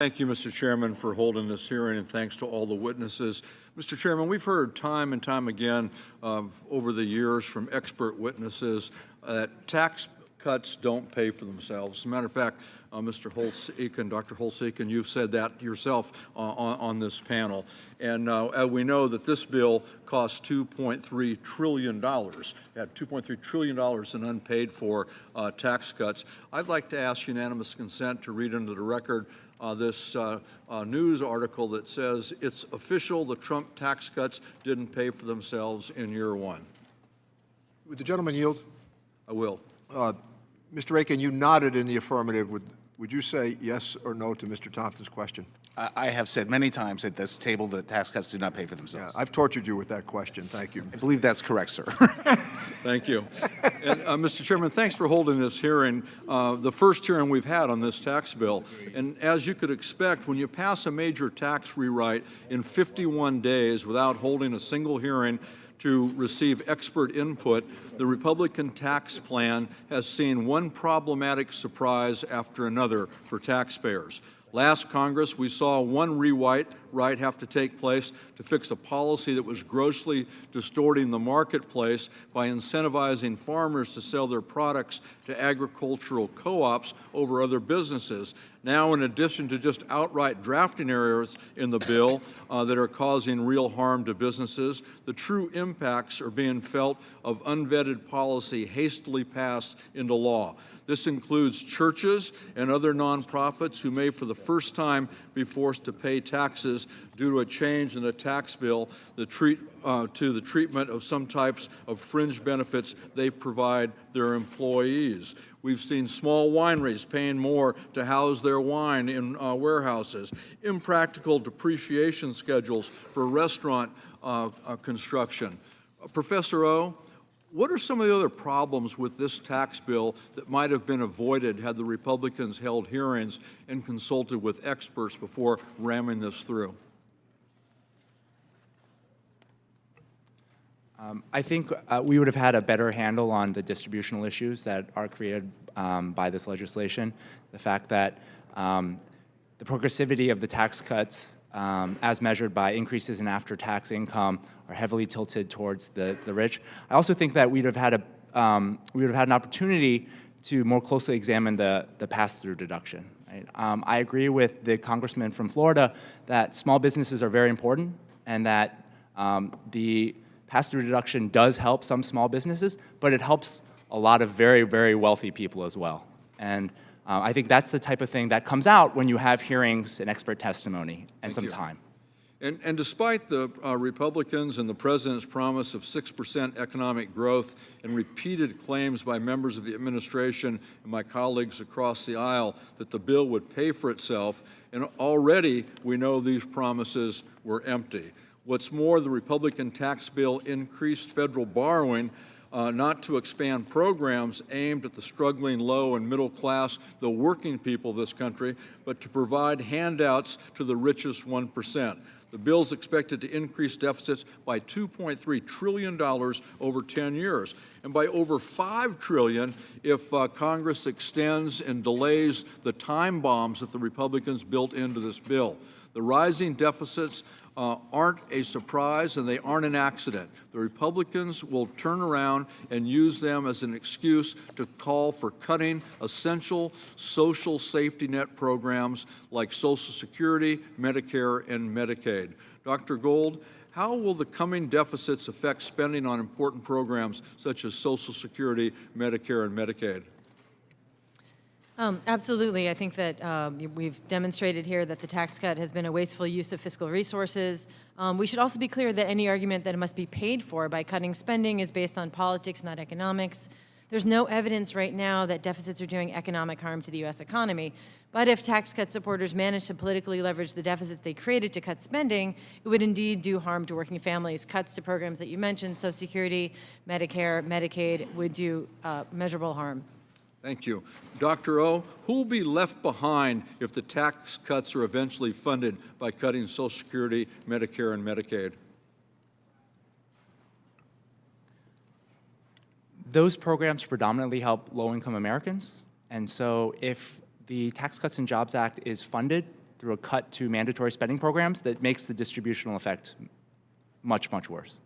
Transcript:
Thank you, Mr. Chairman, for holding this hearing, and thanks to all the witnesses. Mr. Chairman, we've heard time and time again over the years from expert witnesses that tax cuts don't pay for themselves. As a matter of fact, Mr. Holtz-Eakin, Dr. Holtz-Eakin, you've said that yourself on this panel. And we know that this bill costs $2.3 trillion, had $2.3 trillion in unpaid for tax cuts. I'd like to ask unanimous consent to read into the record this news article that says it's official, the Trump tax cuts didn't pay for themselves in year one. Would the gentleman yield? I will. Mr. Aiken, you nodded in the affirmative. Would you say yes or no to Mr. Thompson's question? I have said many times at this table that tax cuts do not pay for themselves. Yeah, I've tortured you with that question. Thank you. I believe that's correct, sir. Thank you. And, Mr. Chairman, thanks for holding this hearing, the first hearing we've had on this tax bill. And as you could expect, when you pass a major tax rewrite in 51 days without holding a single hearing to receive expert input, the Republican tax plan has seen one problematic surprise after another for taxpayers. Last Congress, we saw one rewrite have to take place to fix a policy that was grossly distorting the marketplace by incentivizing farmers to sell their products to agricultural co-ops over other businesses. Now, in addition to just outright drafting errors in the bill that are causing real harm to businesses, the true impacts are being felt of unvetted policy hastily passed into law. This includes churches and other nonprofits who may for the first time be forced to pay taxes due to a change in the tax bill to the treatment of some types of fringe benefits they provide their employees. We've seen small wineries paying more to house their wine in warehouses, impractical depreciation schedules for restaurant construction. Professor O, what are some of the other problems with this tax bill that might have been avoided had the Republicans held hearings and consulted with experts before ramming this through? I think we would have had a better handle on the distributional issues that are created by this legislation. The fact that the progressivity of the tax cuts as measured by increases in after-tax income are heavily tilted towards the rich. I also think that we would have had an opportunity to more closely examine the pass-through deduction. Right? I agree with the congressman from Florida that small businesses are very important and that the pass-through deduction does help some small businesses, but it helps a lot of very, very wealthy people as well. And I think that's the type of thing that comes out when you have hearings and expert testimony and some time. And despite the Republicans and the president's promise of 6% economic growth and repeated claims by members of the administration and my colleagues across the aisle that the bill would pay for itself, and already we know these promises were empty. What's more, the Republican tax bill increased federal borrowing not to expand programs aimed at the struggling low and middle class, the working people of this country, but to provide handouts to the richest 1%. The bill is expected to increase deficits by $2.3 trillion over 10 years, and by over $5 trillion if Congress extends and delays the time bombs that the Republicans built into this bill. The rising deficits aren't a surprise and they aren't an accident. The Republicans will turn around and use them as an excuse to call for cutting essential social safety net programs like Social Security, Medicare, and Medicaid. Dr. Gold, how will the coming deficits affect spending on important programs such as Social Security, Medicare, and Medicaid? Absolutely. I think that we've demonstrated here that the tax cut has been a wasteful use of fiscal resources. We should also be clear that any argument that it must be paid for by cutting spending is based on politics, not economics. There's no evidence right now that deficits are doing economic harm to the U.S. economy. But if tax cut supporters manage to politically leverage the deficits they created to cut spending, it would indeed do harm to working families. Cuts to programs that you mentioned, Social Security, Medicare, Medicaid, would do measurable harm. Thank you. Dr. O, who will be left behind if the tax cuts are eventually funded by cutting Social Security, Medicare, and Medicaid? Those programs predominantly help low-income Americans, and so if the Tax Cuts and Jobs Act is funded through a cut to mandatory spending programs that makes the distributional effect much, much worse.